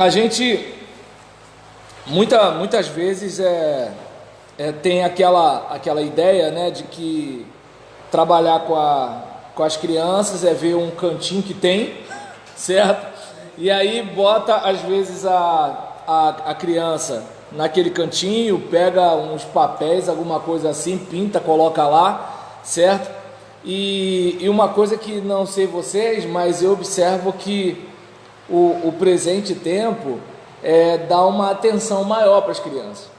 a gente muitas vezes tem aquela ideia, né, de que trabalhar com as crianças é ver um cantinho que tem, certo? E aí bota às vezes a criança naquele cantinho, pega uns papéis, alguma coisa assim, pinta, coloca lá, certo? E uma coisa que não sei vocês, mas eu observo que o presente tempo dá uma atenção maior para as crianças.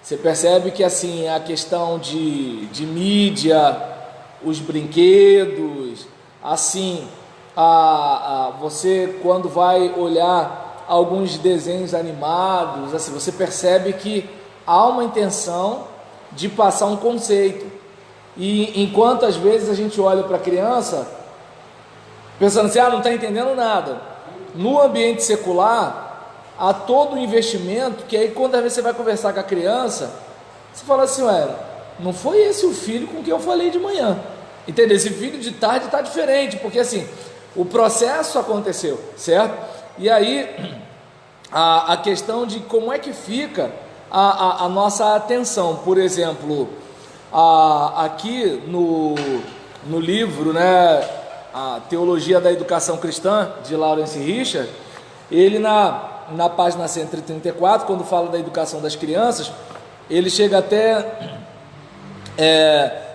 Você percebe que assim, a questão de mídia, os brinquedos, assim, você quando vai olhar alguns desenhos animados, assim, você percebe que há uma intenção de passar um conceito. E enquanto às vezes a gente olha para a criança pensando assim, não está entendendo nada, no ambiente secular há todo o investimento que aí quando às vezes você vai conversar com a criança, você fala assim, não foi esse o filho com quem eu falei de manhã, entendeu? Esse filho de tarde está diferente, porque assim, o processo aconteceu, certo? E aí a questão de como é que fica a nossa atenção, por exemplo, aqui no livro, né, a Teologia da Educação Cristã, de Lawrence Richard, ele na página 134, quando fala da educação das crianças, ele chega até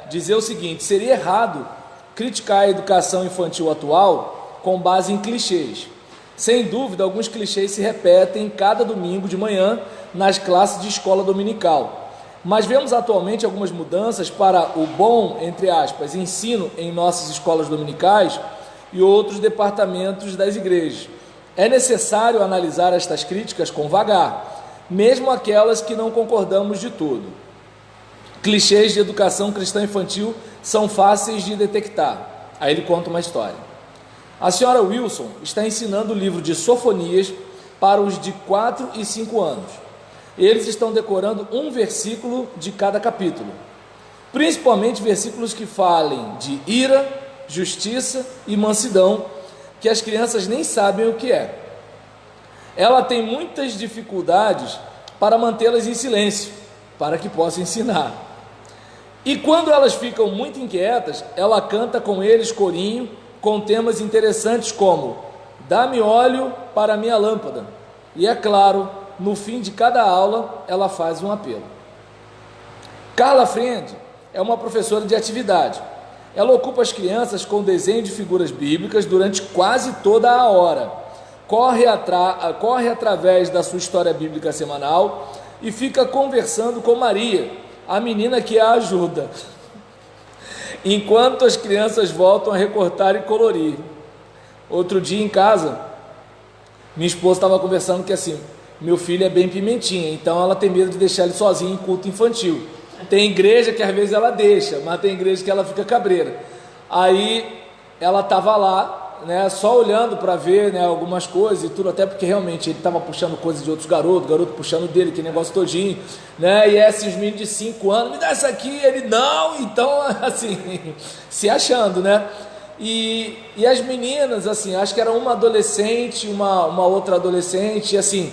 dizer o seguinte: seria errado criticar a educação infantil atual com base em clichês. Sem dúvida, alguns clichês se repetem cada domingo de manhã nas classes de escola dominical, mas vemos atualmente algumas mudanças para o bom, entre aspas, ensino em nossas escolas dominicais e outros departamentos das igrejas. É necessário analisar estas críticas com vagar, mesmo aquelas que não concordamos de todo. Clichês de educação cristã infantil são fáceis de detectar. Aí ele conta uma história. A senhora Wilson está ensinando o livro de Sofonias para os de 4 e 5 anos. Eles estão decorando um versículo de cada capítulo, principalmente versículos que falem de ira, justiça e mansidão, que as crianças nem sabem o que é. Ela tem muitas dificuldades para mantê-las em silêncio, para que possa ensinar. E quando elas ficam muito inquietas, ela canta com eles corinho, com temas interessantes como dá-me óleo para minha lâmpada. E é claro, no fim de cada aula, ela faz um apelo. Carla Friend é uma professora de atividade. Ela ocupa as crianças com desenho de figuras bíblicas durante quase toda a hora. Corre através da sua história bíblica semanal e fica conversando com Maria, a menina que a ajuda, enquanto as crianças voltam a recortar e colorir. Outro dia em casa, minha esposa estava conversando que assim, meu filho é bem pimentinha, então ela tem medo de deixar ele sozinho em culto infantil. Tem igreja que às vezes ela deixa, mas tem igreja que ela fica cabreira. Aí ela estava lá, né, só olhando para ver, né, algumas coisas e tudo, até porque realmente ele estava puxando coisas de outros garotos, garoto puxando dele, que negócio todinho, né, e esses meninos de 5 anos, me dá isso aqui, ele não, então assim, se achando, né, e as meninas, assim, acho que era uma adolescente, uma outra adolescente, assim,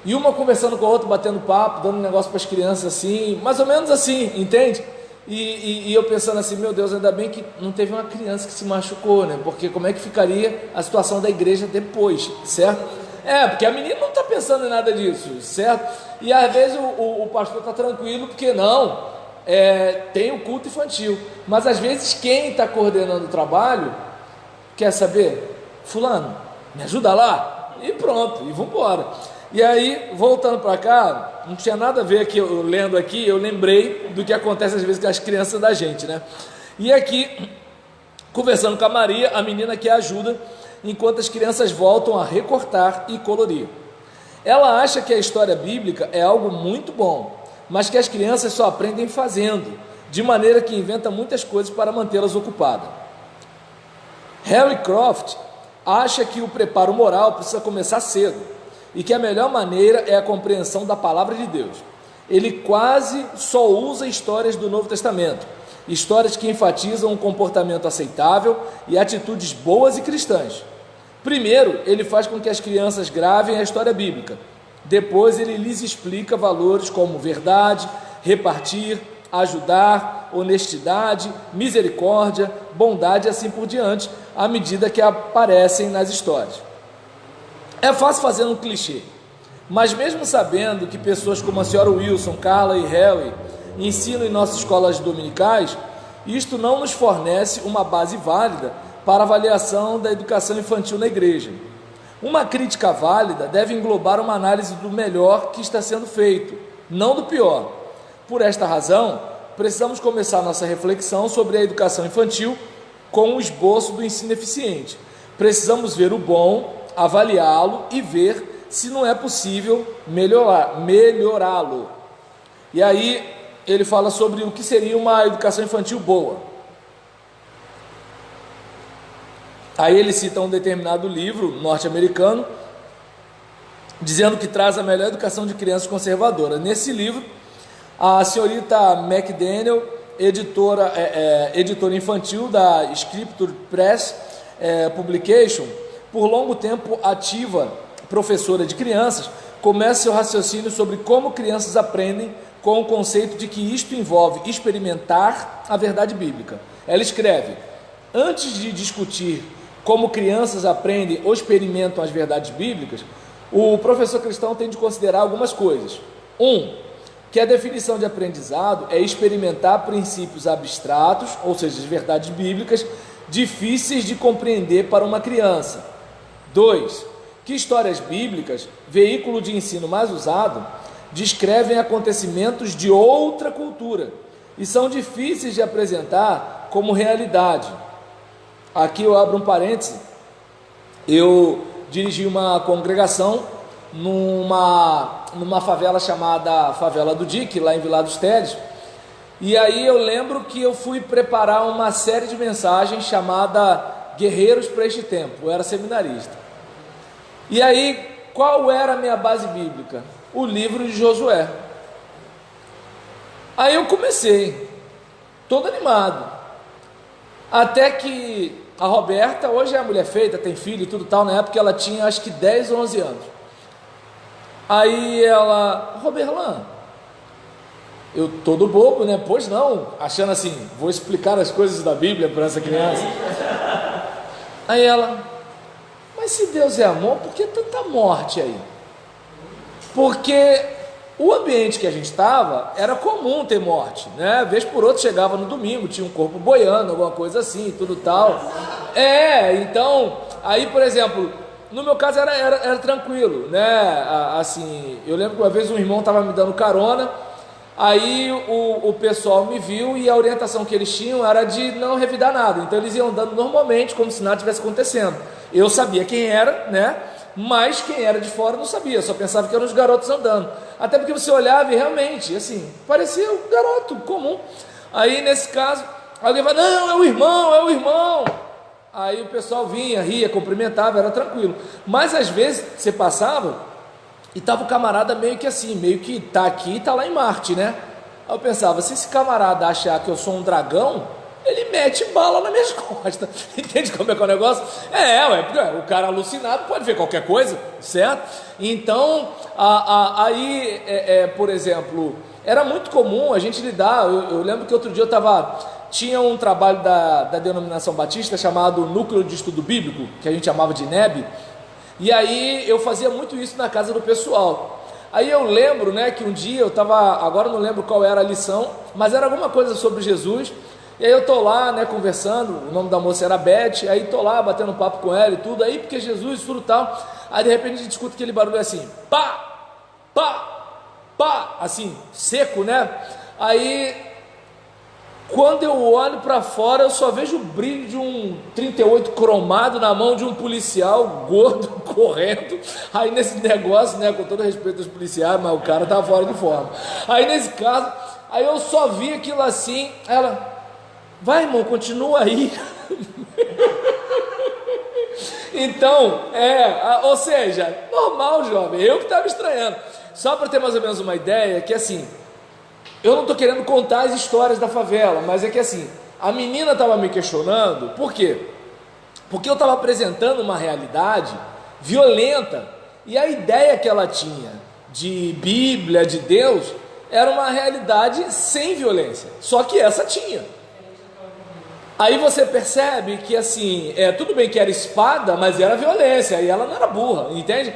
e uma conversando com a outra, batendo papo, dando um negócio para as crianças, assim, mais ou menos assim, entende? E eu pensando assim, meu Deus, ainda bem que não teve uma criança que se machucou, né? Porque como é que ficaria a situação da igreja depois, certo? Porque a menina não está pensando em nada disso, certo? E às vezes o pastor está tranquilo, porque não, tem o culto infantil. Mas às vezes quem está coordenando o trabalho, quer saber? Fulano, me ajuda lá? E pronto, e vamos embora. E aí, voltando para cá, não tinha nada a ver aqui, eu lendo aqui, eu lembrei do que acontece às vezes com as crianças da gente, né? E aqui, conversando com a Maria, a menina que a ajuda, enquanto as crianças voltam a recortar e colorir. Ela acha que a história bíblica é algo muito bom, mas que as crianças só aprendem fazendo, de maneira que inventa muitas coisas para mantê-las ocupadas. Harry Croft acha que o preparo moral precisa começar cedo, e que a melhor maneira é a compreensão da palavra de Deus. Ele quase só usa histórias do Novo Testamento, histórias que enfatizam um comportamento aceitável e atitudes boas e cristãs. Primeiro, ele faz com que as crianças gravem a história bíblica. Depois, ele lhes explica valores como verdade, repartir, ajudar, honestidade, misericórdia, bondade e assim por diante, à medida que aparecem nas histórias. É fácil fazer um clichê, mas mesmo sabendo que pessoas como a senhora Wilson, Carla e Harry ensinam em nossas escolas dominicais, isto não nos fornece uma base válida para avaliação da educação infantil na igreja. Uma crítica válida deve englobar uma análise do melhor que está sendo feito, não do pior. Por esta razão, precisamos começar nossa reflexão sobre a educação infantil com o esboço do ensino eficiente. Precisamos ver o bom, avaliá-lo e ver se não é possível melhorá-lo. E aí ele fala sobre o que seria uma educação infantil boa. Aí ele cita um determinado livro norte-americano, dizendo que traz a melhor educação de crianças conservadora. Nesse livro, a senhorita McDaniel, editora infantil da Scripture Press Publication, por longo tempo ativa professora de crianças, começa seu raciocínio sobre como crianças aprendem com o conceito de que isto envolve experimentar a verdade bíblica. Ela escreve: antes de discutir como crianças aprendem ou experimentam as verdades bíblicas, o professor cristão tem de considerar algumas coisas. Que a definição de aprendizado é experimentar princípios abstratos, ou seja, as verdades bíblicas, difíceis de compreender para uma criança. 2. Que histórias bíblicas, veículo de ensino mais usado, descrevem acontecimentos de outra cultura e são difíceis de apresentar como realidade. Aqui eu abro um parêntese. Eu dirigi uma congregação numa favela chamada Favela do Dique, lá em Vila dos Teles, e aí eu lembro que eu fui preparar uma série de mensagens chamada Guerreiros para este Tempo. Eu era seminarista. E aí, qual era a minha base bíblica? O livro de Josué. Aí eu comecei, todo animado, até que a Roberta, hoje é mulher feita, tem filho e tudo tal, na época ela tinha acho que 10 ou 11 anos. Aí ela: Roberlan, eu todo bobo, né? Pois não, achando assim, vou explicar as coisas da Bíblia para essa criança. Aí ela: mas se Deus é amor, por que tanta morte aí? Porque o ambiente que a gente estava era comum ter morte, né? Vez por outra chegava no domingo, tinha um corpo boiando, alguma coisa assim, tudo tal. Então, aí por exemplo, no meu caso era tranquilo, né? Assim, eu lembro que uma vez um irmão estava me dando carona, aí o pessoal me viu e a orientação que eles tinham era de não revidar nada, então eles iam andando normalmente, como se nada tivesse acontecendo. Eu sabia quem era, né? Mas quem era de fora não sabia, só pensava que eram os garotos andando. Até porque você olhava e realmente, assim, parecia um garoto comum. Aí nesse caso, alguém fala: não, é o irmão. Aí o pessoal vinha, ria, cumprimentava, era tranquilo. Mas às vezes você passava e tava o camarada meio que assim, meio que tá aqui e tá lá em Marte, né? Aí eu pensava: se esse camarada achar que eu sou um dragão, ele mete bala nas minhas costas. Entende como é que é o negócio? Porque o cara alucinado pode ver qualquer coisa, certo? Então, aí, por exemplo, era muito comum a gente lidar. Eu lembro que outro dia tinha um trabalho da denominação batista chamado Núcleo de Estudo Bíblico, que a gente chamava de NEB, e aí eu fazia muito isso na casa do pessoal. Aí eu lembro, né, que um dia eu estava, agora não lembro qual era a lição, mas era alguma coisa sobre Jesus. E aí eu tô lá, né, conversando, o nome da moça era Beth, aí tô lá batendo um papo com ela e tudo, aí porque Jesus, tudo tal, aí de repente a gente escuta aquele barulho assim, pá, pá, pá, assim, seco, né? Aí, quando eu olho para fora, eu só vejo o brilho de um 38 cromado na mão de um policial gordo correndo. Aí nesse negócio, né, com todo respeito aos policiais, mas o cara tava fora de forma. Aí nesse caso, aí eu só vi aquilo assim, ela: vai, irmão, continua aí. Então, ou seja, normal, jovem, eu que estava estranhando. Só para ter mais ou menos uma ideia, que assim, eu não estou querendo contar as histórias da favela, mas é que assim, a menina estava me questionando, por quê? porque eu estava apresentando uma realidade violenta, e a ideia que ela tinha de Bíblia, de Deus, era uma realidade sem violência, só que essa tinha. Aí você percebe que assim, tudo bem que era espada, mas era violência, e ela não era burra, entende?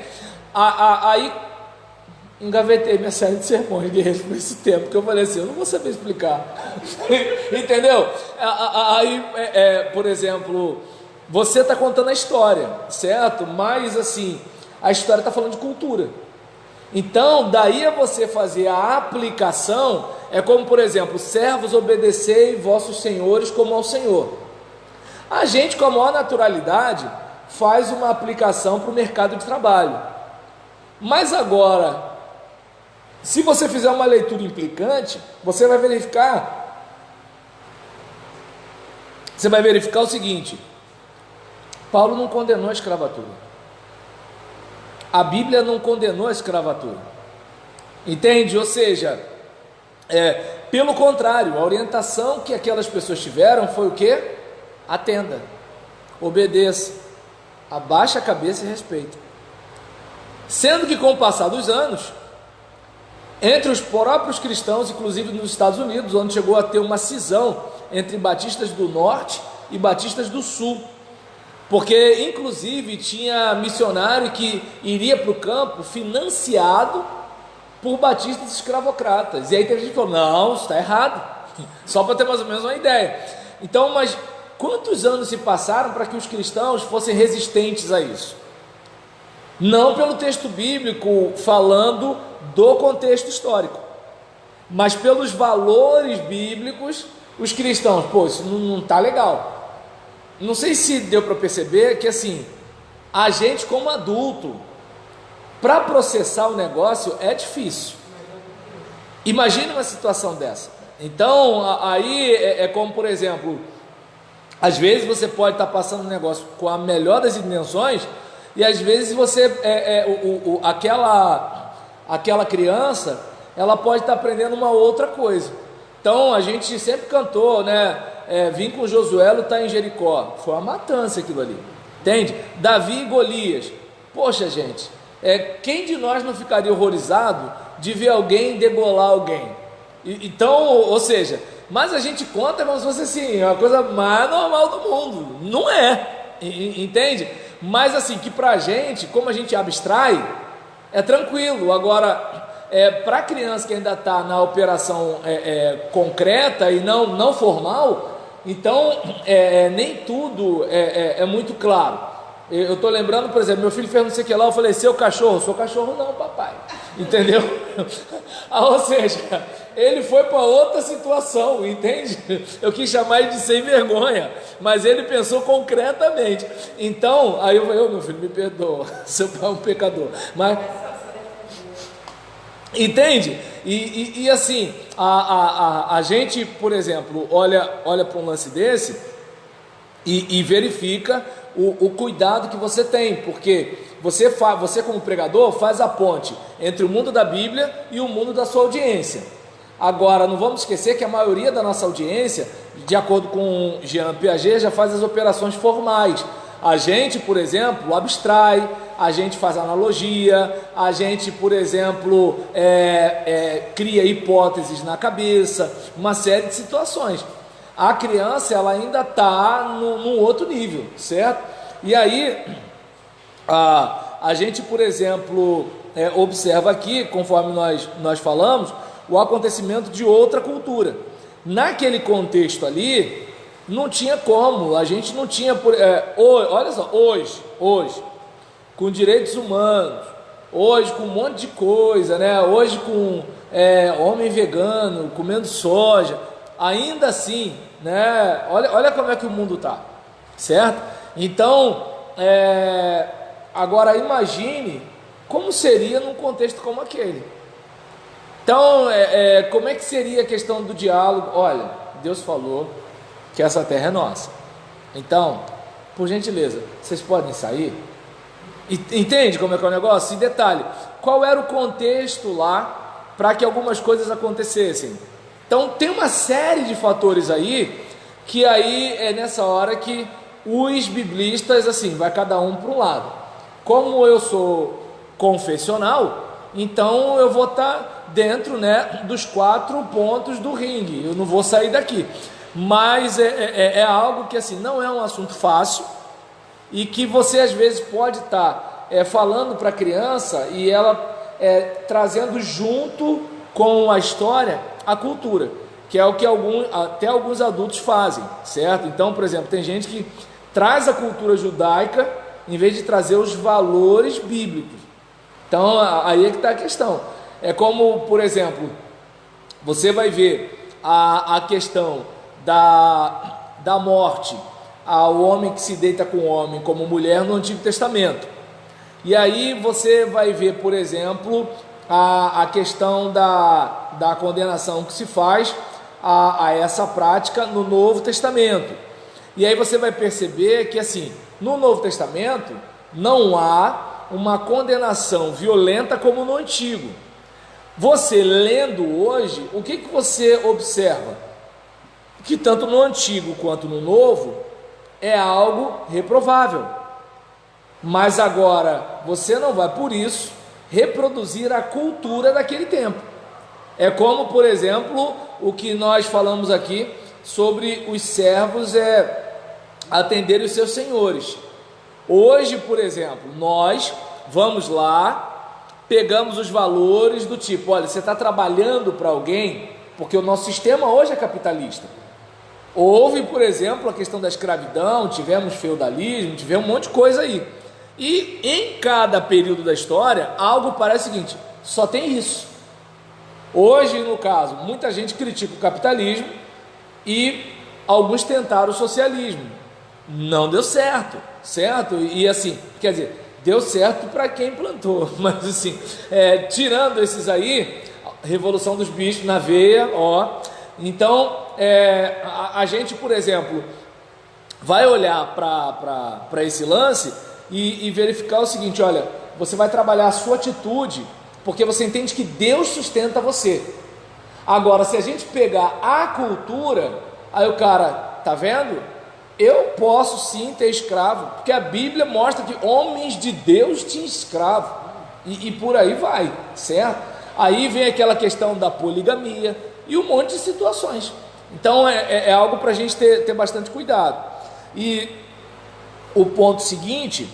Aí engavetei minha série de sermões guerreiros por esse tempo, que eu falei assim, eu não vou saber explicar, entendeu? Aí, por exemplo, você está contando a história, certo? Mas assim, a história está falando de cultura. Então, daí a você fazer a aplicação, é como, por exemplo, servos, obedecei vossos senhores como ao Senhor. A gente, com a maior naturalidade, faz uma aplicação para o mercado de trabalho. Mas agora, se você fizer uma leitura implicante, você vai verificar o seguinte: Paulo não condenou a escravatura. A Bíblia não condenou a escravatura, entende? Ou seja, pelo contrário, a orientação que aquelas pessoas tiveram foi o quê? Atenda, obedeça, abaixa a cabeça e respeita. Sendo que com o passar dos anos, entre os próprios cristãos, inclusive nos Estados Unidos, onde chegou a ter uma cisão entre batistas do norte e batistas do sul, porque inclusive tinha missionário que iria para o campo financiado por batistas escravocratas, e aí teve gente que falou, não, isso está errado, só para ter mais ou menos uma ideia. Então, mas quantos anos se passaram para que os cristãos fossem resistentes a isso? Não pelo texto bíblico falando do contexto histórico, mas pelos valores bíblicos, os cristãos, pô, isso não está legal. Não sei se deu para perceber que assim, a gente como adulto, para processar o negócio é difícil. Imagine uma situação dessa. Então, aí é como, por exemplo, às vezes você pode estar passando um negócio com a melhor das intenções, e às vezes você, aquela criança, ela pode estar aprendendo uma outra coisa. Então, a gente sempre cantou, né? Vim com Josué lutar em Jericó. Foi uma matança aquilo ali, entende? Davi e Golias. Poxa, gente, quem de nós não ficaria horrorizado de ver alguém degolar alguém? Então, ou seja, mas a gente conta como se fosse assim, a coisa mais normal do mundo. Não é, entende? Mas assim, que pra gente, como a gente abstrai, é tranquilo. Agora, para a criança que ainda está na operação concreta e não formal, então nem tudo é muito claro. Eu estou lembrando, por exemplo, meu filho fez não sei o que lá, eu falei, seu cachorro? Sou cachorro não, papai, entendeu? Ou seja, ele foi para outra situação, entende? Eu quis chamar ele de sem vergonha, mas ele pensou concretamente. Então, aí eu falei, meu filho, me perdoa, seu pai é um pecador, mas... Entende? E assim, a gente, por exemplo, olha para um lance desse e verifica o cuidado que você tem, porque você como pregador faz a ponte entre o mundo da Bíblia e o mundo da sua audiência. Agora, não vamos esquecer que a maioria da nossa audiência, de acordo com Jean Piaget, já faz as operações formais. A gente, por exemplo, abstrai, a gente faz analogia, a gente, por exemplo, cria hipóteses na cabeça, uma série de situações. A criança, ela ainda está num outro nível, certo? E aí, a gente, por exemplo, observa aqui, conforme nós falamos, o acontecimento de outra cultura. Naquele contexto ali, não tinha como, a gente não tinha, olha só, hoje, com direitos humanos, hoje com um monte de coisa, né? Hoje com homem vegano, comendo soja, ainda assim, né? Olha como é que o mundo está, certo? Então, agora imagine como seria num contexto como aquele. Então, como é que seria a questão do diálogo? Olha, Deus falou que essa terra é nossa, então, por gentileza, vocês podem sair? Entende como é que é o negócio? E detalhe, qual era o contexto lá para que algumas coisas acontecessem? Então tem uma série de fatores aí, que aí é nessa hora que os biblistas, assim, vai cada um para um lado. Como eu sou confessional, então eu vou estar dentro, né, dos 4 pontos do ringue, eu não vou sair daqui. Mas é algo que, assim, não é um assunto fácil, e que você às vezes pode estar falando para a criança e ela trazendo junto com a história a cultura, que é o que até alguns adultos fazem, certo? Então, por exemplo, tem gente que traz a cultura judaica em vez de trazer os valores bíblicos. Então, aí é que está a questão. É como, por exemplo, você vai ver a questão da morte ao homem que se deita com homem como mulher no Antigo Testamento. E aí você vai ver, por exemplo, a questão da condenação que se faz a essa prática no Novo Testamento. E aí você vai perceber que, assim, no Novo Testamento não há uma condenação violenta como no Antigo. Você lendo hoje, o que você observa? Que tanto no Antigo quanto no Novo é algo reprovável. Mas agora você não vai, por isso, reproduzir a cultura daquele tempo. É como, por exemplo, o que nós falamos aqui sobre os servos atenderem os seus senhores. Hoje, por exemplo, nós vamos lá, pegamos os valores do tipo, olha, você está trabalhando para alguém, porque o nosso sistema hoje é capitalista. Houve, por exemplo, a questão da escravidão, tivemos feudalismo, tivemos um monte de coisa aí. E em cada período da história, algo parece o seguinte, só tem isso. Hoje, no caso, muita gente critica o capitalismo e alguns tentaram o socialismo. Não deu certo, certo? E assim, quer dizer, deu certo para quem plantou, mas assim, tirando esses aí, Revolução dos Bichos na veia, ó. Então, a gente, por exemplo, vai olhar para esse lance e verificar o seguinte, olha, você vai trabalhar a sua atitude, porque você entende que Deus sustenta você. Agora, se a gente pegar a cultura, aí o cara, tá vendo? Eu posso sim ter escravo, porque a Bíblia mostra que homens de Deus tinham escravo, e por aí vai, certo? Aí vem aquela questão da poligamia e um monte de situações. Então é algo para a gente ter bastante cuidado. E o ponto seguinte,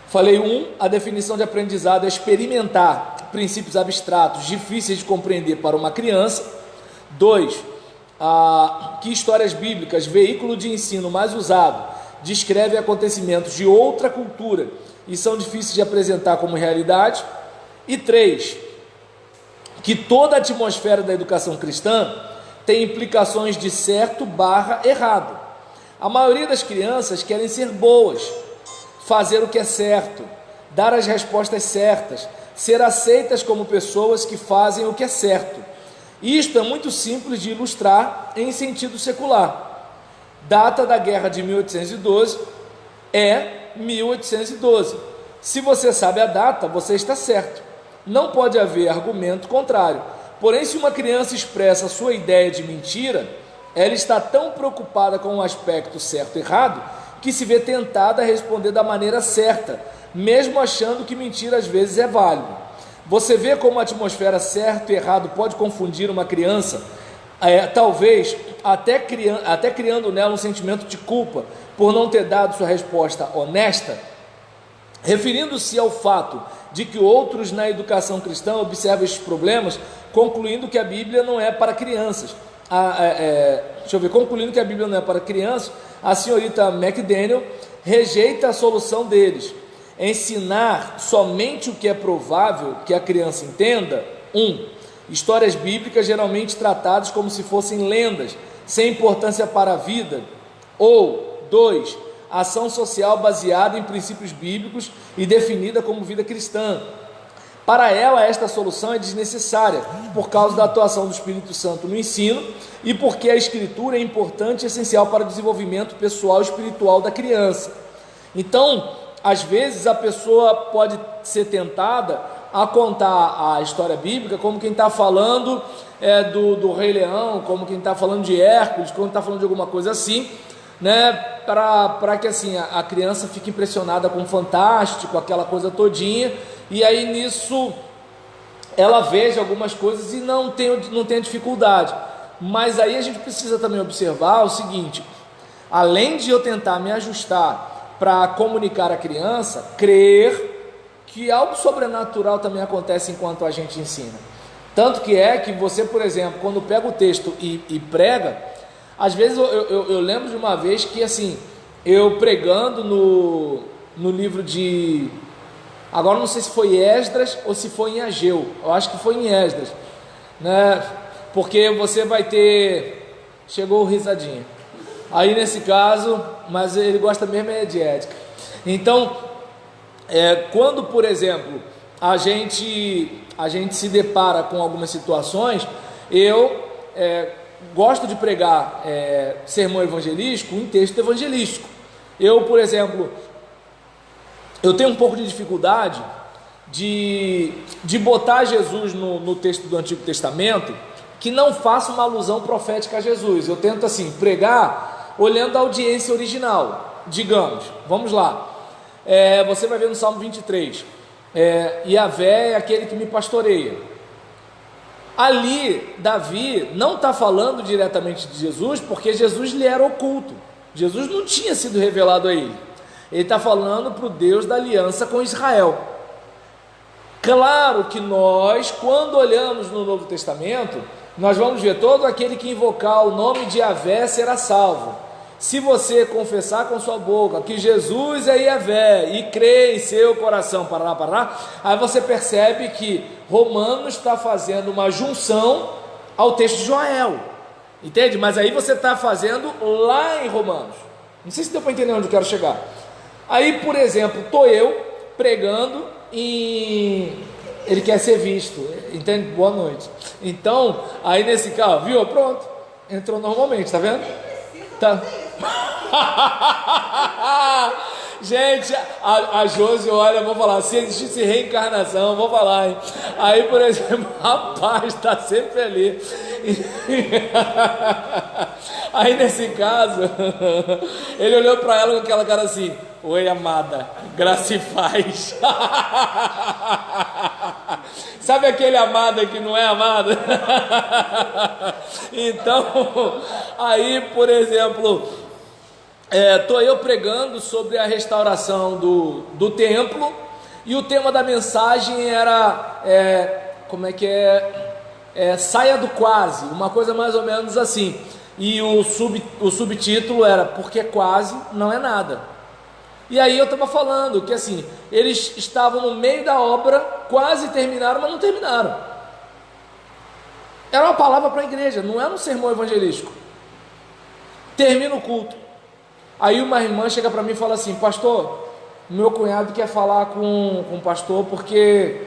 falei a definição de aprendizado é experimentar princípios abstratos difíceis de compreender para uma criança. 2, que histórias bíblicas, veículo de ensino mais usado, descrevem acontecimentos de outra cultura e são difíceis de apresentar como realidade. E 3, que toda a atmosfera da educação cristã tem implicações de certo/errado. A maioria das crianças querem ser boas, fazer o que é certo, dar as respostas certas, ser aceitas como pessoas que fazem o que é certo. Isto é muito simples de ilustrar em sentido secular. Data da guerra de 1812 é 1812. Se você sabe a data, você está certo. Não pode haver argumento contrário. Porém, se uma criança expressa sua ideia de mentira, ela está tão preocupada com o aspecto certo e errado, que se vê tentada a responder da maneira certa, mesmo achando que mentira às vezes é válido. Você vê como a atmosfera certo e errado pode confundir uma criança, talvez até criando nela um sentimento de culpa por não ter dado sua resposta honesta? Referindo-se ao fato de que outros na educação cristã observam estes problemas, concluindo que a Bíblia não é para crianças. Concluindo que a Bíblia não é para crianças, a senhorita McDaniel rejeita a solução deles. Ensinar somente o que é provável que a criança entenda. Histórias bíblicas geralmente tratadas como se fossem lendas, sem importância para a vida. Ou 2, ação social baseada em princípios bíblicos e definida como vida cristã. Para ela, esta solução é desnecessária, por causa da atuação do Espírito Santo no ensino e porque a Escritura é importante e essencial para o desenvolvimento pessoal e espiritual da criança. Então, às vezes, a pessoa pode ser tentada a contar a história bíblica como quem está falando do Rei Leão, como quem está falando de Hércules, como está falando de alguma coisa assim, né? para que assim a criança fique impressionada com o fantástico, aquela coisa todinha, e aí nisso ela veja algumas coisas e não tenha dificuldade. Mas aí a gente precisa também observar o seguinte: além de eu tentar me ajustar para comunicar à criança, crer que algo sobrenatural também acontece enquanto a gente ensina. Tanto que você, por exemplo, quando pega o texto e prega, às vezes eu lembro de uma vez que assim, eu pregando no livro de... Agora não sei se foi Esdras ou se foi em Ageu, eu acho que foi em Esdras, né? Porque você vai ter... Chegou o risadinha. Aí nesse caso, mas ele gosta mesmo de ética. Então, quando, por exemplo, a gente se depara com algumas situações, eu gosto de pregar sermão evangelístico em texto evangelístico. Eu, por exemplo, eu tenho um pouco de dificuldade de botar Jesus no texto do Antigo Testamento que não faça uma alusão profética a Jesus. Eu tento assim pregar olhando a audiência original. Digamos, vamos lá, você vai ver no Salmo 23, Yahvé é aquele que me pastoreia. Ali Davi não está falando diretamente de Jesus, porque Jesus lhe era oculto, Jesus não tinha sido revelado a ele. Ele está falando para o Deus da aliança com Israel. Claro que nós, quando olhamos no Novo Testamento, nós vamos ver: todo aquele que invocar o nome de Yahvé será salvo. Se você confessar com sua boca que Jesus é Yahvé e crer em seu coração, aí você percebe que Romanos está fazendo uma junção ao texto de Joel, entende? Mas aí você está fazendo lá em Romanos. Não sei se deu para entender onde eu quero chegar. Aí, por exemplo, estou eu pregando em... Ele quer ser visto, entende? Boa noite. Então, aí nesse carro, viu? Pronto, entrou normalmente, tá vendo? Tá. Gente, a Josi, olha, vou falar, se existisse reencarnação, vou falar, hein? Aí, por exemplo, rapaz, está sempre ali. Aí nesse caso, ele olhou para ela com aquela cara assim: oi, amada, graça e paz. Sabe aquele amada que não é amada? Então, aí, por exemplo, estou eu pregando sobre a restauração do templo, e o tema da mensagem era, saia do quase, uma coisa mais ou menos assim, e o subtítulo era porque quase não é nada. E aí eu estava falando que assim, eles estavam no meio da obra, quase terminaram, mas não terminaram. Era uma palavra para a igreja, não era um sermão evangelístico. Termina o culto, aí uma irmã chega para mim e fala assim: pastor, meu cunhado quer falar com o pastor, porque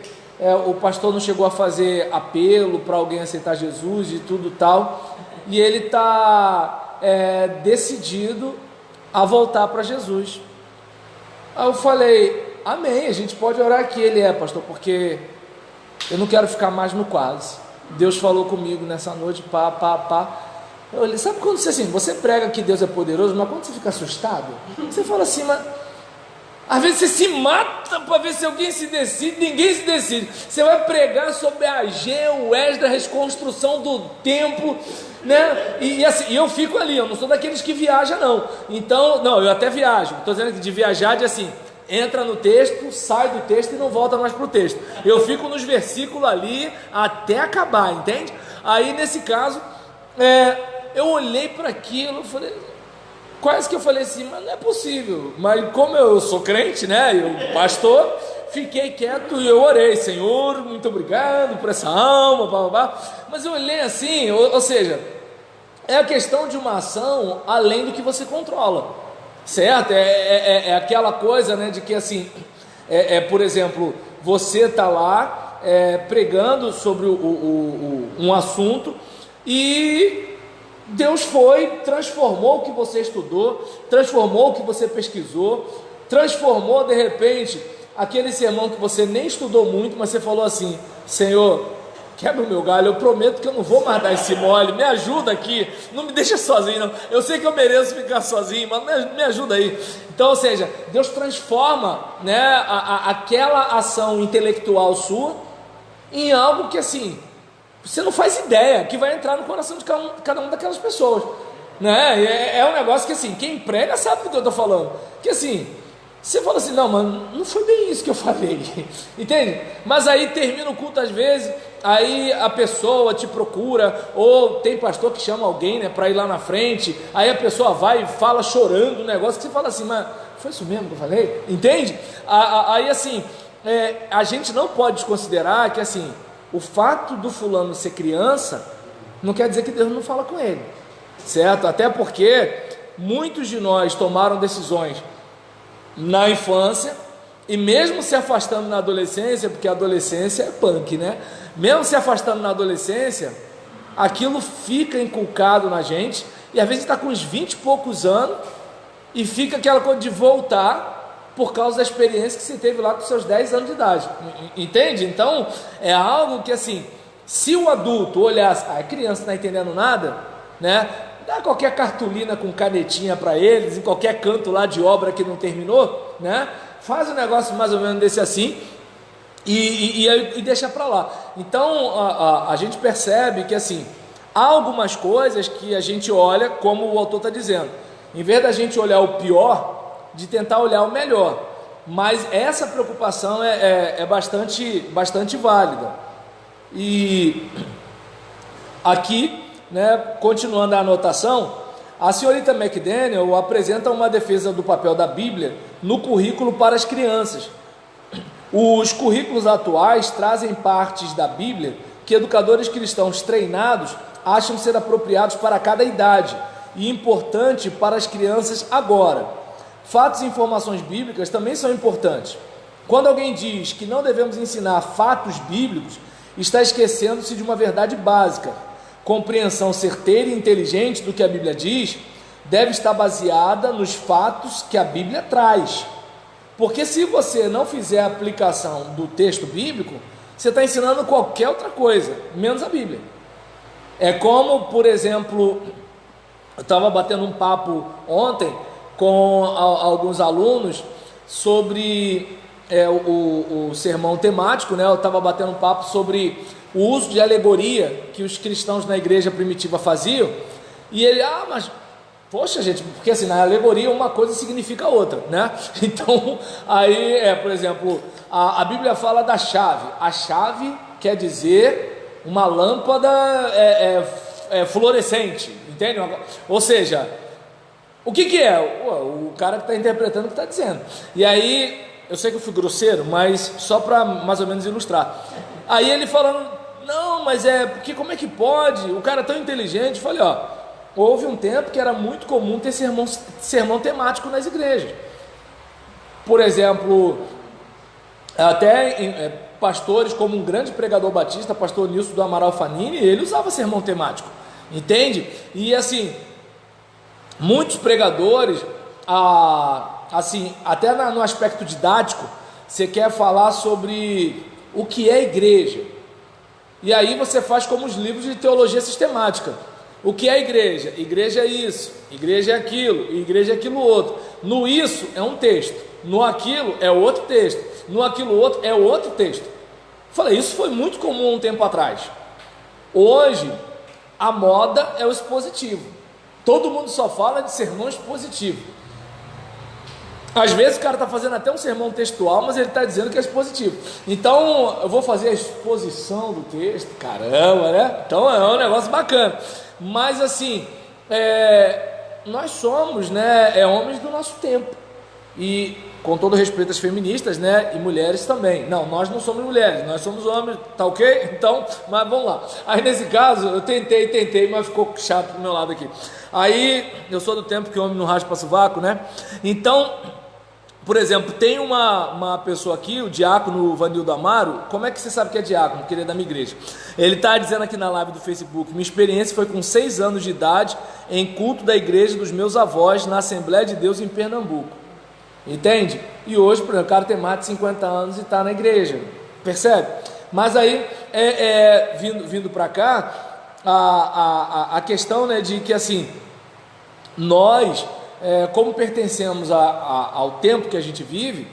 o pastor não chegou a fazer apelo para alguém aceitar Jesus e tudo tal, e ele está decidido a voltar para Jesus. Aí eu falei: amém, a gente pode orar aqui. Ele: pastor, porque eu não quero ficar mais no quase. Deus falou comigo nessa noite, Eu falei: sabe quando você prega que Deus é poderoso, mas quando você fica assustado, você fala assim, mas às vezes você se mata para ver se alguém se decide, ninguém se decide. Você vai pregar sobre Ageu, Esdras, a reconstrução do templo, né? E assim, eu fico ali, eu não sou daqueles que viajam não. Então, não, eu até viajo. Estou dizendo que de viajar de assim, entra no texto, sai do texto e não volta mais para o texto. Eu fico nos versículos ali até acabar, entende? Aí nesse caso, eu olhei para aquilo, falei, quase que eu falei assim, mas não é possível. Mas como eu sou crente, né, eu pastor, fiquei quieto e eu orei: Senhor, muito obrigado por essa alma, Mas eu olhei assim, ou seja, é a questão de uma ação além do que você controla, certo? É aquela coisa, né, de que assim, por exemplo, você está lá pregando sobre um assunto e Deus transformou o que você estudou, transformou o que você pesquisou, transformou de repente aquele sermão que você nem estudou muito, mas você falou assim: Senhor, quebra o meu galho, eu prometo que eu não vou mais dar esse mole, me ajuda aqui, não me deixa sozinho não, eu sei que eu mereço ficar sozinho, mas me ajuda aí. Então, ou seja, Deus transforma, né, aquela ação intelectual sua em algo que assim, você não faz ideia, que vai entrar no coração de cada uma daquelas pessoas, né? É um negócio que assim, quem prega sabe do que eu estou falando, que assim, você fala assim, não, mano, não foi bem isso que eu falei, entende? Mas aí termina o culto às vezes, aí a pessoa te procura, ou tem pastor que chama alguém, né, para ir lá na frente, aí a pessoa vai e fala chorando um negócio, que você fala assim, mas foi isso mesmo que eu falei? Entende? Aí assim, a gente não pode desconsiderar que assim, o fato do fulano ser criança, não quer dizer que Deus não fala com ele, certo? Até porque muitos de nós tomaram decisões na infância, e mesmo se afastando na adolescência, porque a adolescência é punk, né? Mesmo se afastando na adolescência, aquilo fica inculcado na gente, e às vezes está com uns 20 e poucos anos, e fica aquela coisa de voltar, por causa da experiência que você teve lá com seus 10 anos de idade, entende? Então, é algo que assim, se o adulto olhasse, a criança não está entendendo nada, né? Dá qualquer cartolina com canetinha para eles, em qualquer canto lá de obra que não terminou, né? Faz um negócio mais ou menos desse assim e deixa para lá. Então a gente percebe que assim, há algumas coisas que a gente olha, como o autor está dizendo, em vez da gente olhar o pior, de tentar olhar o melhor. Mas essa preocupação é bastante válida. E aqui, né, continuando a anotação, a senhorita McDaniel apresenta uma defesa do papel da Bíblia no currículo para as crianças. Os currículos atuais trazem partes da Bíblia que educadores cristãos treinados acham ser apropriados para cada idade e importante para as crianças agora. Fatos e informações bíblicas também são importantes. Quando alguém diz que não devemos ensinar fatos bíblicos, está esquecendo-se de uma verdade básica. Compreensão certeira e inteligente do que a Bíblia diz deve estar baseada nos fatos que a Bíblia traz. Porque se você não fizer a aplicação do texto bíblico, você está ensinando qualquer outra coisa, menos a Bíblia. É como, por exemplo, eu estava batendo um papo ontem com alguns alunos sobre o sermão temático, né? Eu estava batendo um papo sobre o uso de alegoria que os cristãos na igreja primitiva faziam, e ele, mas poxa gente, porque assim, na alegoria uma coisa significa outra, né? Então, aí, por exemplo, a Bíblia fala da chave, a chave quer dizer uma lâmpada fluorescente, entende? Ou seja, o que é? O cara que está interpretando o que está dizendo. E aí, eu sei que eu fui grosseiro, mas só para mais ou menos ilustrar. Aí ele falando, não, mas porque como é que pode? O cara é tão inteligente. Falei, houve um tempo que era muito comum ter sermão temático nas igrejas. Por exemplo, até pastores como um grande pregador batista, pastor Nilson do Amaral Fanini, ele usava sermão temático, entende? E assim, muitos pregadores, assim, até no aspecto didático, você quer falar sobre o que é igreja, e aí você faz como os livros de teologia sistemática. O que é igreja? Igreja é isso, igreja é aquilo, igreja é aquilo outro. No isso é um texto, no aquilo é outro texto, no aquilo outro é outro texto. Falei, isso foi muito comum um tempo atrás. Hoje, a moda é o expositivo. Todo mundo só fala de sermão expositivo. Às vezes o cara está fazendo até um sermão textual, mas ele está dizendo que é expositivo. Então, eu vou fazer a exposição do texto, caramba, né? Então é um negócio bacana. Mas assim, nós somos, né, homens do nosso tempo. E com todo respeito às feministas, né, e mulheres também. Não, nós não somos mulheres, nós somos homens, tá ok? Então, mas vamos lá. Aí nesse caso, eu tentei, mas ficou chato pro meu lado aqui. Aí, eu sou do tempo que o homem não raspa sovaco, né? Então, por exemplo, tem uma pessoa aqui, o diácono Vanildo Amaro. Como é que você sabe que é diácono? Porque ele é da minha igreja. Ele está dizendo aqui na live do Facebook: minha experiência foi com 6 anos de idade, em culto da igreja dos meus avós, na Assembleia de Deus em Pernambuco. Entende? E hoje, por exemplo, o cara tem mais de 50 anos e está na igreja. Percebe? Mas aí, vindo para cá, a questão, né, de que assim, nós, como pertencemos ao tempo que a gente vive,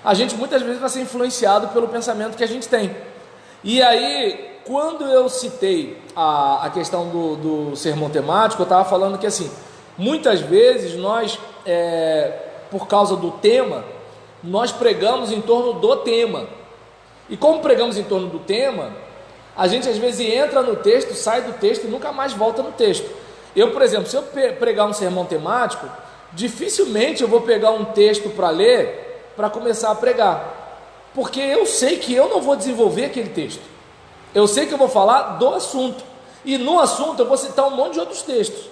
a gente muitas vezes vai ser influenciado pelo pensamento que a gente tem. E aí, quando eu citei a questão do sermão temático, eu estava falando que assim, muitas vezes nós, por causa do tema, nós pregamos em torno do tema. E como pregamos em torno do tema, a gente às vezes entra no texto, sai do texto e nunca mais volta no texto. Eu, por exemplo, se eu pregar um sermão temático, dificilmente eu vou pegar um texto para ler, para começar a pregar, porque eu sei que eu não vou desenvolver aquele texto, eu sei que eu vou falar do assunto, e no assunto eu vou citar um monte de outros textos.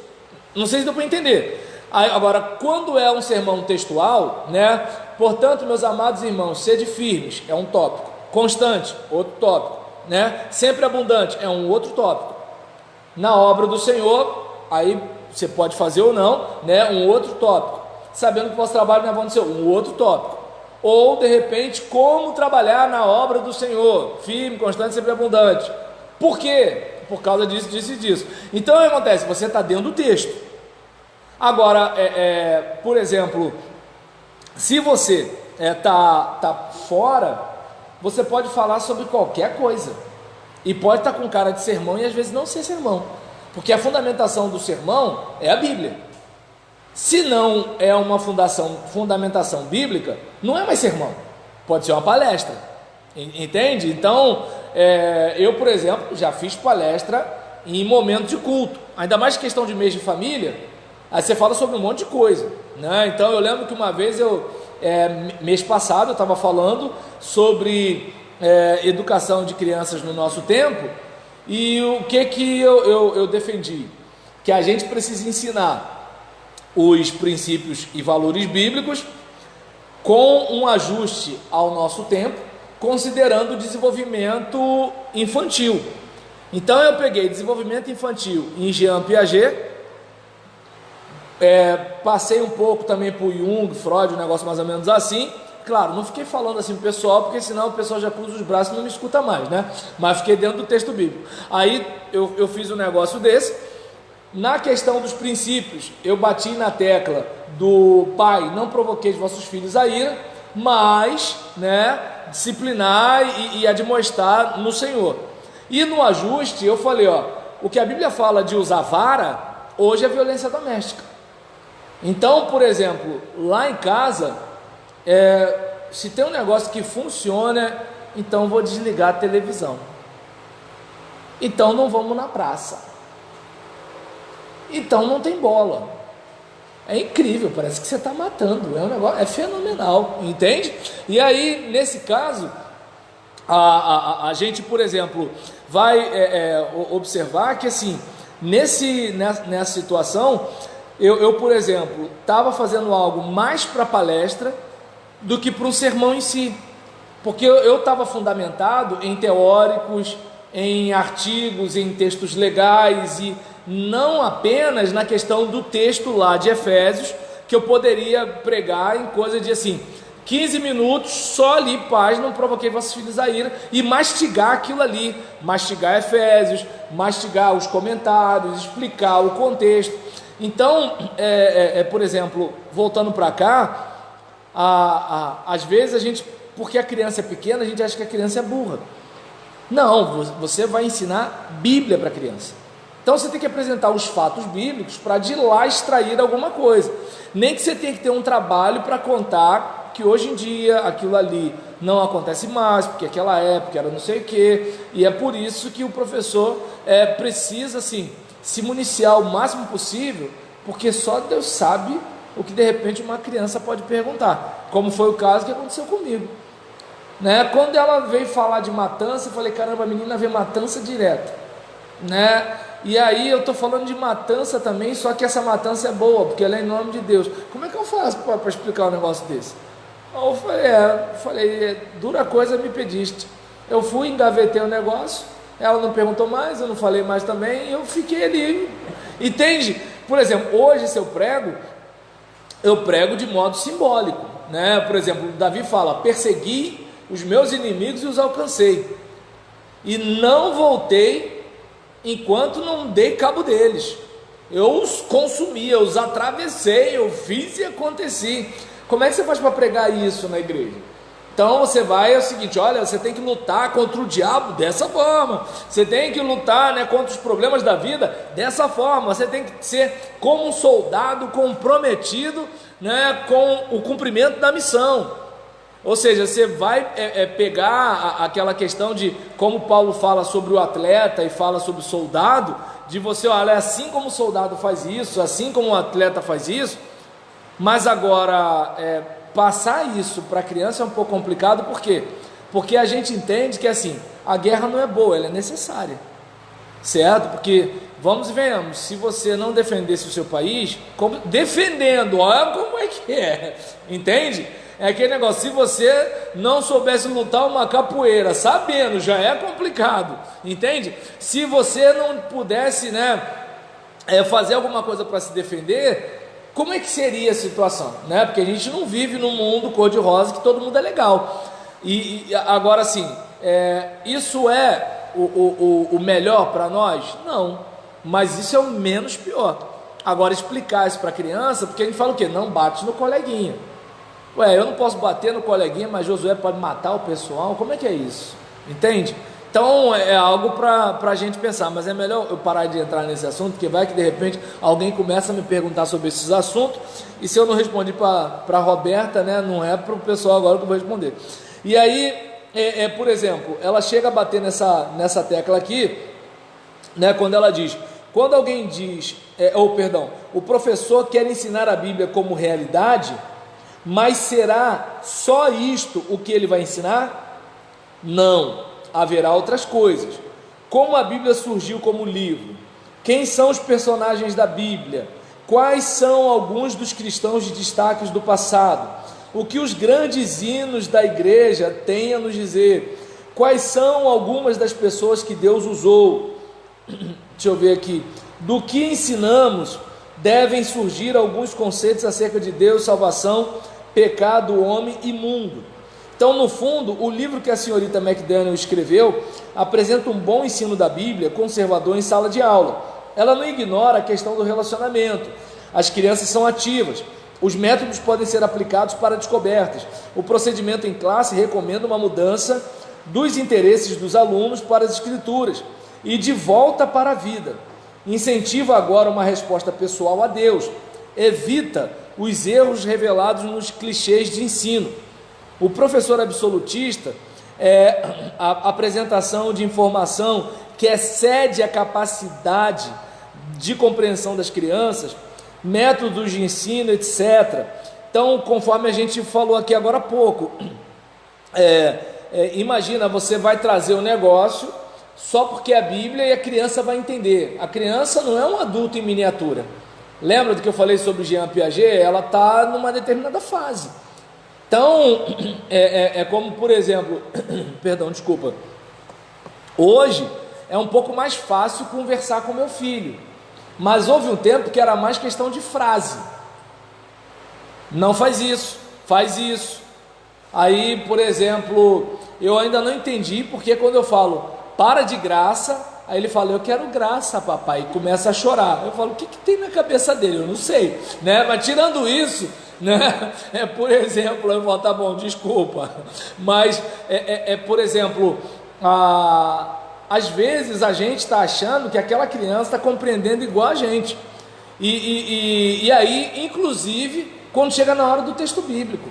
Não sei se deu para entender. Agora, quando é um sermão textual, né? Portanto, meus amados irmãos, sede firmes, é um tópico. Constante, outro tópico, né? Sempre abundante, é um outro tópico. Na obra do Senhor, aí você pode fazer ou não, né? Um outro tópico. Sabendo que o vosso trabalho não é vão do Senhor, um outro tópico. Ou, de repente, como trabalhar na obra do Senhor, firme, constante, sempre abundante. Por quê? Por causa disso, disso e disso. Então, o que acontece? Você está dentro do texto. Agora, por exemplo, se você tá fora, você pode falar sobre qualquer coisa, e pode estar com cara de sermão e às vezes não ser sermão, porque a fundamentação do sermão é a Bíblia. Se não é uma fundamentação bíblica, não é mais sermão, pode ser uma palestra, entende? Então, eu, por exemplo, já fiz palestra em momento de culto, ainda mais questão de mês de família. Aí você fala sobre um monte de coisa, né? Então eu lembro que uma vez mês passado eu estava falando sobre educação de crianças no nosso tempo, e o que eu defendi? Que a gente precisa ensinar os princípios e valores bíblicos com um ajuste ao nosso tempo, considerando o desenvolvimento infantil. Então eu peguei desenvolvimento infantil em Jean Piaget, passei um pouco também por Jung, Freud, um negócio mais ou menos assim. Claro, não fiquei falando assim pro pessoal, porque senão o pessoal já cruza os braços e não me escuta mais, né? Mas fiquei dentro do texto bíblico. Aí eu fiz um negócio desse. Na questão dos princípios, eu bati na tecla do pai, não provoquei os vossos filhos a ira, mas, né, disciplinar e admoestar no Senhor. E no ajuste eu falei, o que a Bíblia fala de usar vara, hoje é violência doméstica. Então, por exemplo, lá em casa, se tem um negócio que funciona, então vou desligar a televisão. Então não vamos na praça. Então não tem bola. É incrível, parece que você está matando. É um negócio, é fenomenal, entende? E aí, nesse caso, a gente, por exemplo, vai observar que assim, nessa situação, eu, por exemplo, estava fazendo algo mais para palestra do que para um sermão em si, porque eu estava fundamentado em teóricos, em artigos, em textos legais, e não apenas na questão do texto lá de Efésios, que eu poderia pregar em coisa de assim, 15 minutos, só ali, paz, não provoquei vossos filhos a ira, e mastigar aquilo ali, mastigar Efésios, mastigar os comentários, explicar o contexto. Então, por exemplo, voltando para cá, às vezes a gente, porque a criança é pequena, a gente acha que a criança é burra. Não, você vai ensinar Bíblia para a criança. Então você tem que apresentar os fatos bíblicos para de lá extrair alguma coisa. Nem que você tenha que ter um trabalho para contar que hoje em dia aquilo ali não acontece mais, porque aquela época era não sei o quê, e é por isso que o professor precisa assim, se municiar o máximo possível, porque só Deus sabe o que de repente uma criança pode perguntar, como foi o caso que aconteceu comigo, né? Quando ela veio falar de matança, eu falei, caramba, a menina vê matança direto, né? E aí eu estou falando de matança também, só que essa matança é boa, porque ela é em nome de Deus. Como é que eu faço para explicar um negócio desse? Eu falei, dura coisa me pediste. Eu fui, engavetei o negócio, ela não perguntou mais, eu não falei mais também, eu fiquei ali, entende? Por exemplo, hoje se eu prego de modo simbólico, né? Por exemplo, Davi fala, persegui os meus inimigos e os alcancei. e não voltei enquanto não dei cabo deles. Eu os consumi, eu os atravessei, eu fiz e aconteci. Como é que você faz para pregar isso na igreja? Então você vai, é o seguinte, olha, você tem que lutar contra o diabo dessa forma, você tem que lutar, né, contra os problemas da vida dessa forma, você tem que ser como um soldado comprometido, né, com o cumprimento da missão. Ou seja, você vai pegar aquela questão de como Paulo fala sobre o atleta e fala sobre o soldado, de você, olha, assim como o soldado faz isso, assim como o atleta faz isso, mas agora passar isso para a criança é um pouco complicado. Por quê? Porque a gente entende que assim, a guerra não é boa, ela é necessária, certo? Porque, vamos e venhamos, se você não defendesse o seu país, defendendo, olha como é que é, entende? É aquele negócio, se você não soubesse lutar uma capoeira, sabendo, já é complicado, entende? Se você não pudesse, né, fazer alguma coisa para se defender, como é que seria a situação, né? Porque a gente não vive num mundo cor-de-rosa que todo mundo é legal. E agora sim, isso é o melhor para nós? Não, mas isso é o menos pior. Agora, explicar isso para a criança, porque a gente fala o quê? Não bate no coleguinha. Ué, eu não posso bater no coleguinha, mas Josué pode matar o pessoal? Como é que é isso? Entende? Então é algo para a gente pensar, mas é melhor eu parar de entrar nesse assunto, porque vai que de repente alguém começa a me perguntar sobre esses assuntos, e se eu não respondi para a Roberta, né, não é para o pessoal agora que eu vou responder. E aí, por exemplo, ela chega a bater nessa tecla aqui, né, quando ela diz, quando alguém diz, o professor quer ensinar a Bíblia como realidade, mas será só isto o que ele vai ensinar? Não. Haverá outras coisas. Como a Bíblia surgiu como livro? Quem são os personagens da Bíblia? Quais são alguns dos cristãos de destaques do passado? O que os grandes hinos da igreja têm a nos dizer? Quais são algumas das pessoas que Deus usou? Deixa eu ver aqui. Do que ensinamos, devem surgir alguns conceitos acerca de Deus, salvação, pecado, homem e mundo. Então, no fundo, o livro que a senhorita McDaniel escreveu apresenta um bom ensino da Bíblia, conservador em sala de aula. Ela não ignora a questão do relacionamento. As crianças são ativas. Os métodos podem ser aplicados para descobertas. O procedimento em classe recomenda uma mudança dos interesses dos alunos para as escrituras e de volta para a vida. Incentiva agora uma resposta pessoal a Deus. Evita os erros revelados nos clichês de ensino. O professor absolutista a apresentação de informação que excede a capacidade de compreensão das crianças, métodos de ensino, etc. Então, conforme a gente falou aqui agora há pouco, imagina, você vai trazer um negócio só porque é a Bíblia e a criança vai entender. A criança não é um adulto em miniatura. Lembra do que eu falei sobre Jean Piaget? Ela está numa determinada fase. Então, como, por exemplo, perdão, desculpa, hoje é um pouco mais fácil conversar com meu filho, mas houve um tempo que era mais questão de frase, não faz isso, faz isso. Aí, por exemplo, eu ainda não entendi, porque quando eu falo, para de graça, aí ele fala, eu quero graça, papai, e começa a chorar. Eu falo, o que tem na cabeça dele? Eu não sei, né? Mas tirando isso, né? Por exemplo, eu falo, tá bom, desculpa, mas por exemplo, às vezes a gente está achando que aquela criança está compreendendo igual a gente, e aí, inclusive, quando chega na hora do texto bíblico,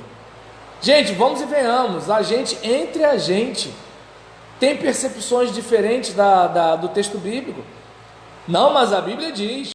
gente, vamos e venhamos, entre a gente tem percepções diferentes do texto bíblico. Não, mas a Bíblia diz.